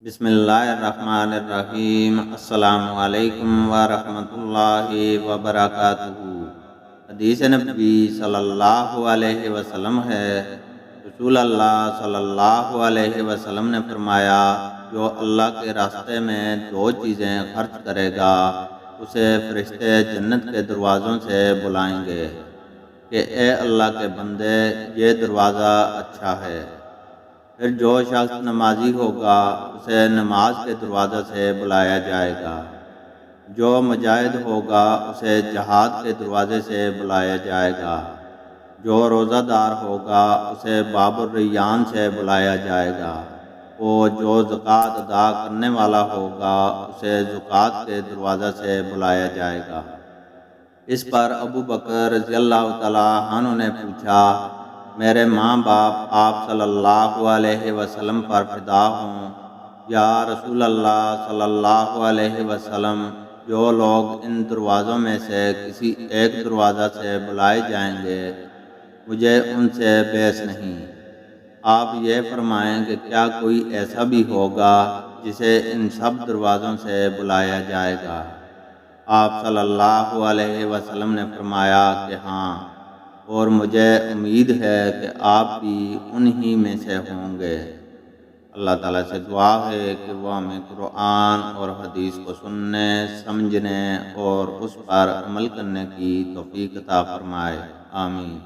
بسم اللہ الرحمن الرحیم۔ السلام علیکم ورحمۃ اللہ وبرکاتہ۔ حدیث نبی صلی اللہ علیہ وسلم ہے، رسول اللہ صلی اللہ علیہ وسلم نے فرمایا، جو اللہ کے راستے میں دو چیزیں خرچ کرے گا اسے فرشتے جنت کے دروازوں سے بلائیں گے کہ اے اللہ کے بندے، یہ دروازہ اچھا ہے۔ پھر جو شخص نمازی ہوگا اسے نماز کے دروازے سے بلایا جائے گا، جو مجاہد ہوگا اسے جہاد کے دروازے سے بلایا جائے گا، جو روزہ دار ہوگا اسے باب الریان سے بلایا جائے گا، اور جو زکوٰۃ ادا کرنے والا ہوگا اسے زکوٰۃ کے دروازے سے بلایا جائے گا۔ اس پر ابو بکر رضی اللہ تعالیٰ عنہ نے پوچھا، میرے ماں باپ آپ صلی اللہ علیہ وسلم پر فدا ہوں، یا رسول اللہ صلی اللہ علیہ وسلم، جو لوگ ان دروازوں میں سے کسی ایک دروازہ سے بلائے جائیں گے مجھے ان سے بیس نہیں۔ آپ یہ فرمائیں کہ کیا کوئی ایسا بھی ہوگا جسے ان سب دروازوں سے بلایا جائے گا؟ آپ صلی اللہ علیہ وسلم نے فرمایا کہ ہاں، اور مجھے امید ہے کہ آپ بھی انہی میں سے ہوں گے۔ اللہ تعالیٰ سے دعا ہے کہ وہ ہمیں قرآن اور حدیث کو سننے، سمجھنے اور اس پر عمل کرنے کی توفیق عطا فرمائے۔ آمین۔